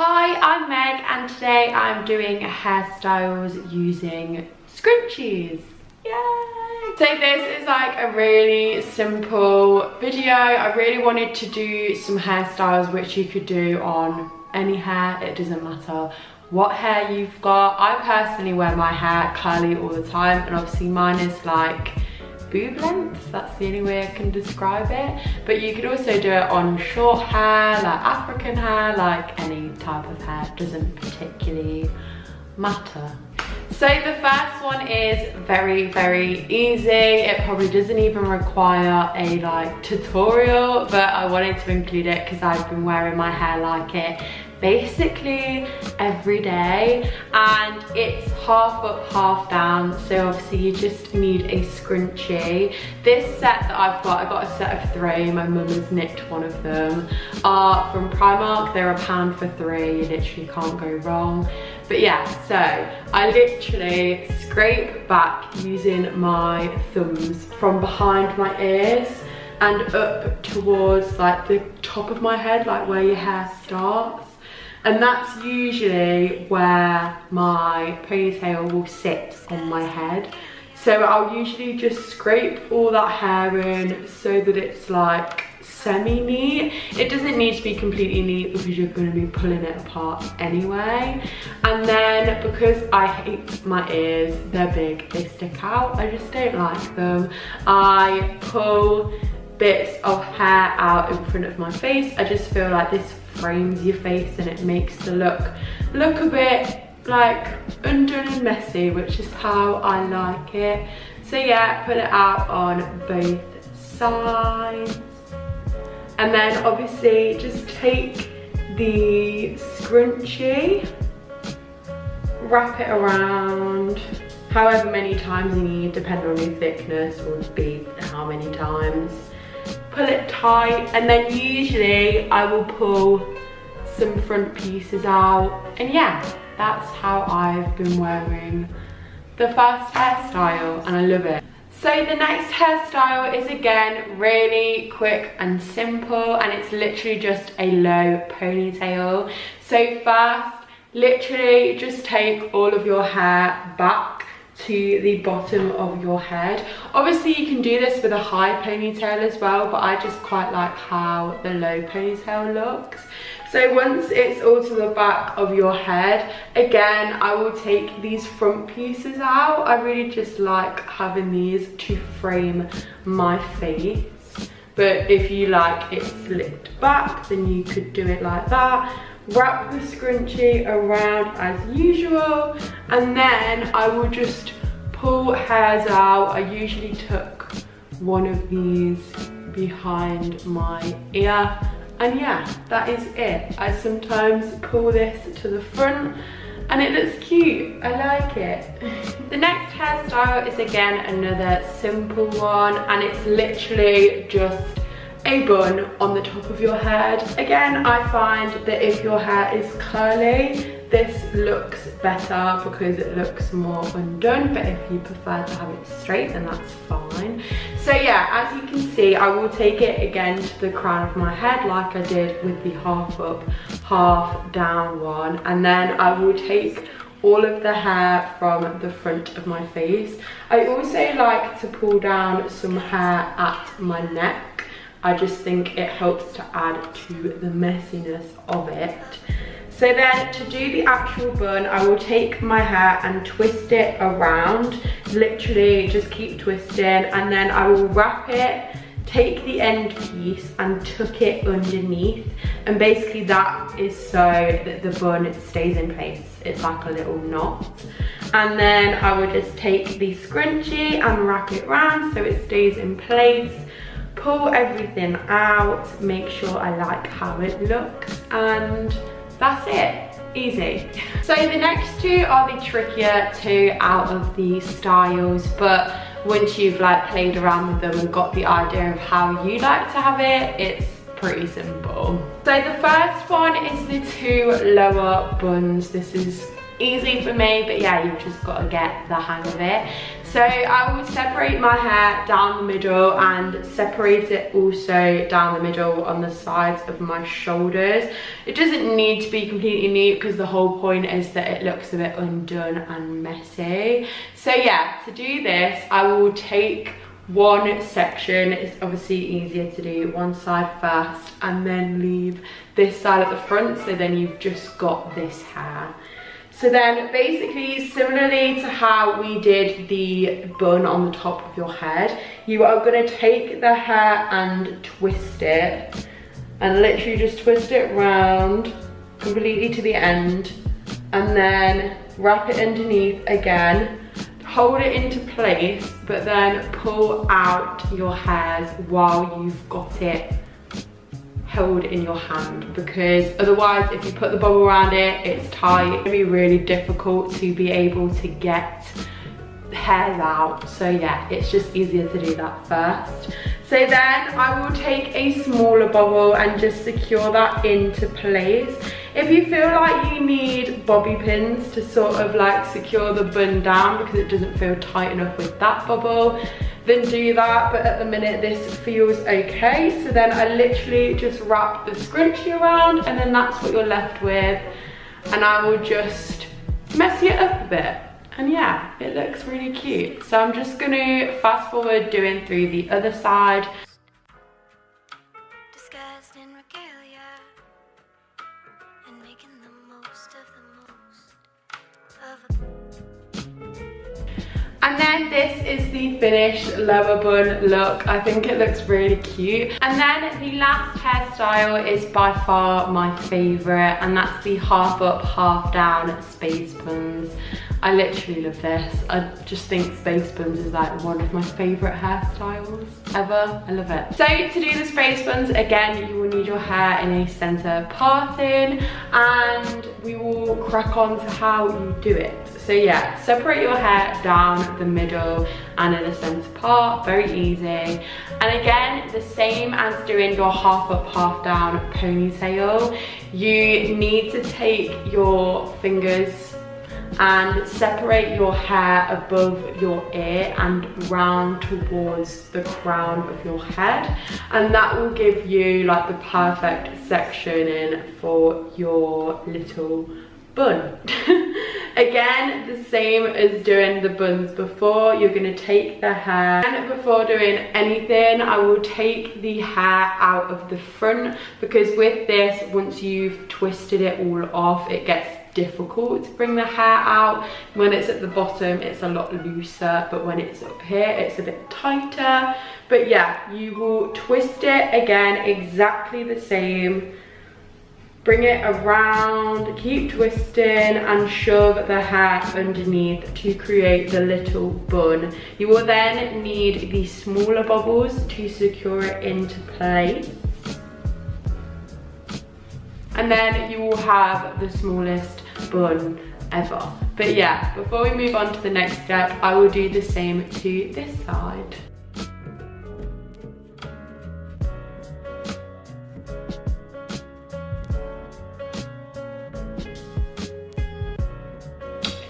Hi, I'm Meg and today I'm doing hairstyles using scrunchies. Yay! So this is like a really simple video. I really wanted to do some hairstyles which you could do on any hair. It doesn't matter what hair you've got. I personally wear my hair curly all the time, and obviously mine is like boob length. That's the only way I can describe it. But you could also do it on short hair, like African hair, like any type of hair. It doesn't particularly matter. So the first one is very, very easy. It probably doesn't even require a like tutorial, but I wanted to include it because I've been wearing my hair like it basically every day, and it's half up, half down. So obviously you just need a scrunchie. This set that I got a set of 3. My mum has nicked one of them. Are from Primark. They're £1 for 3. You literally can't go wrong. But yeah, so I literally scrape back using my thumbs from behind my ears and up towards like the top of my head, like where your hair starts. And that's usually where my ponytail will sit on my head. So I'll usually just scrape all that hair in so that it's like semi-neat. It doesn't need to be completely neat because you're going to be pulling it apart anyway. And then because I hate my ears, they're big, they stick out, I just don't like them, I pull bits of hair out in front of my face. I just feel like this frames your face and it makes the look a bit like undone and messy, which is how I like it. So yeah, put it out on both sides, and then obviously just take the scrunchie, wrap it around however many times you need, depending on your thickness, or be how many times. Pull it tight, and then usually I will pull some front pieces out, and yeah, that's how I've been wearing the first hairstyle, and I love it. So the next hairstyle is again really quick and simple, and it's literally just a low ponytail. So first, literally just take all of your hair back to the bottom of your head. Obviously you can do this with a high ponytail as well, but I just quite like how the low ponytail looks. So once it's all to the back of your head, again I will take these front pieces out. I really just like having these to frame my face, but if you like it slicked back, then you could do it like that. Wrap the scrunchie around as usual, and then I will just pull hairs out. I usually tuck one of these behind my ear, and yeah, that is it. I sometimes pull this to the front and it looks cute. I like it. The next hairstyle is again another simple one, and it's literally just a bun on the top of your head. Again, I find that if your hair is curly, this looks better because it looks more undone, but if you prefer to have it straight, then that's fine. So yeah, as you can see, I will take it again to the crown of my head like I did with the half up, half down one, and then I will take all of the hair from the front of my face. I also like to pull down some hair at my neck. I just think it helps to add to the messiness of it. So then to do the actual bun, I will take my hair and twist it around. Literally just keep twisting, and then I will wrap it, take the end piece and tuck it underneath. And basically that is so that the bun stays in place. It's like a little knot. And then I will just take the scrunchie and wrap it around so it stays in place. Pull everything out, make sure I like how it looks, and that's it. Easy. So the next two are the trickier two out of the styles, but once you've like played around with them and got the idea of how you like to have it, it's pretty simple. So the first one is the 2 lower buns. This is easy for me, but yeah, you've just got to get the hang of it. So I will separate my hair down the middle and separate it also down the middle on the sides of my shoulders. It doesn't need to be completely neat because the whole point is that it looks a bit undone and messy. So yeah, to do this, I will take one section. It's obviously easier to do one side first and then leave this side at the front, so then you've just got this hair. So then basically, similarly to how we did the bun on the top of your head, you are going to take the hair and twist it, and literally just twist it round completely to the end, and then wrap it underneath again, hold it into place, but then pull out your hairs while you've got it held in your hand, because otherwise if you put the bubble around it, it's tight. It's gonna be really difficult to be able to get hairs out. So yeah, it's just easier to do that first. So then I will take a smaller bubble and just secure that into place. If you feel like you need bobby pins to sort of like secure the bun down because it doesn't feel tight enough with that bubble, then do that, but at the minute this feels okay. So then I literally just wrap the scrunchie around, and then that's what you're left with, and I will just messy it up a bit, and yeah, it looks really cute. So I'm just gonna fast forward doing through the other side. Disguised in regalia and making the most of And then this is the finished lower bun look. I think it looks really cute. And then the last hairstyle is by far my favorite, and that's the half up, half down space buns. I literally love this. I just think space buns is like one of my favorite hairstyles ever. I love it. So to do the space buns, again, you will need your hair in a center parting, and we will crack on to how you do it. So yeah, separate your hair down the middle and in the center part, very easy. And again, the same as doing your half up, half down ponytail, you need to take your fingers and separate your hair above your ear and round towards the crown of your head, and that will give you like the perfect sectioning for your little bun. Again, the same as doing the buns before, you're going to take the hair, and before doing anything I will take the hair out of the front, because with this, once you've twisted it all off, it gets difficult to bring the hair out. When it's at the bottom, it's a lot looser, but when it's up here, it's a bit tighter. But yeah, you will twist it again exactly the same, bring it around, keep twisting, and shove the hair underneath to create the little bun. You will then need the smaller bubbles to secure it into place, and then you will have the smallest bun ever. But yeah, before we move on to the next step, I will do the same to this side.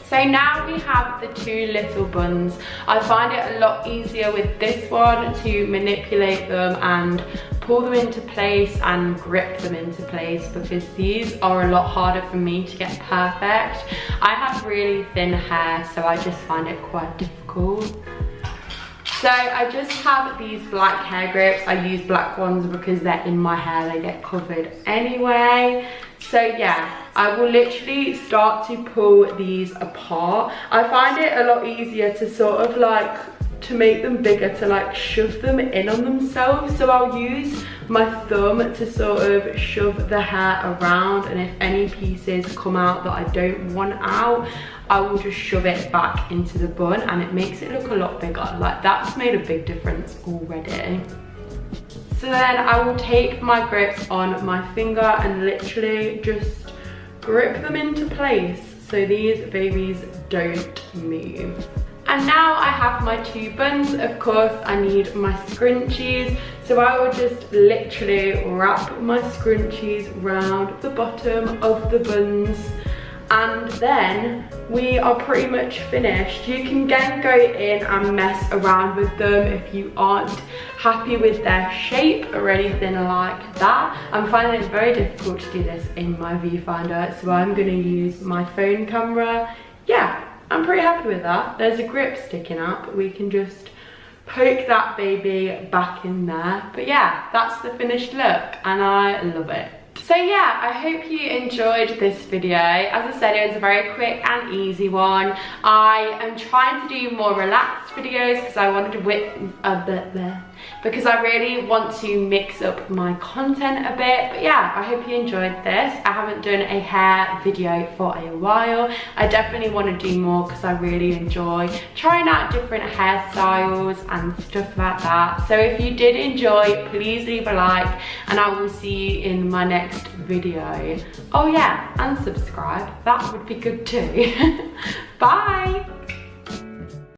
So now we have the two little buns. I find it a lot easier with this one to manipulate them and pull them into place and grip them into place, because these are a lot harder for me to get perfect. I have really thin hair, so I just find it quite difficult. So I just have these black hair grips. I use black ones because they're in my hair, they get covered anyway. So yeah, I will literally start to pull these apart. I find it a lot easier to sort of like, to make them bigger, to like shove them in on themselves. So I'll use my thumb to sort of shove the hair around, and if any pieces come out that I don't want out, I will just shove it back into the bun, and it makes it look a lot bigger. Like, that's made a big difference already. So then I will take my grips on my finger and literally just grip them into place so these babies don't move. And now I have my two buns. Of course, I need my scrunchies. So I will just literally wrap my scrunchies round the bottom of the buns and then we are pretty much finished. You can then go in and mess around with them if you aren't happy with their shape or anything like that. I'm finding it very difficult to do this in my viewfinder, so I'm going to use my phone camera. Yeah, I'm pretty happy with that. There's a grip sticking out, but we can just poke that baby back in there. But yeah, that's the finished look and I love it. So yeah, I hope you enjoyed this video. As I said, it was a very quick and easy one. I am trying to do more relaxed videos because I wanted to whip a bit there. Because I really want to mix up my content a bit. But yeah, I hope you enjoyed this. I haven't done a hair video for a while. I definitely want to do more because I really enjoy trying out different hairstyles and stuff like that. So if you did enjoy, please leave a like and I will see you in my next video. Oh yeah, and subscribe. That would be good too. Bye.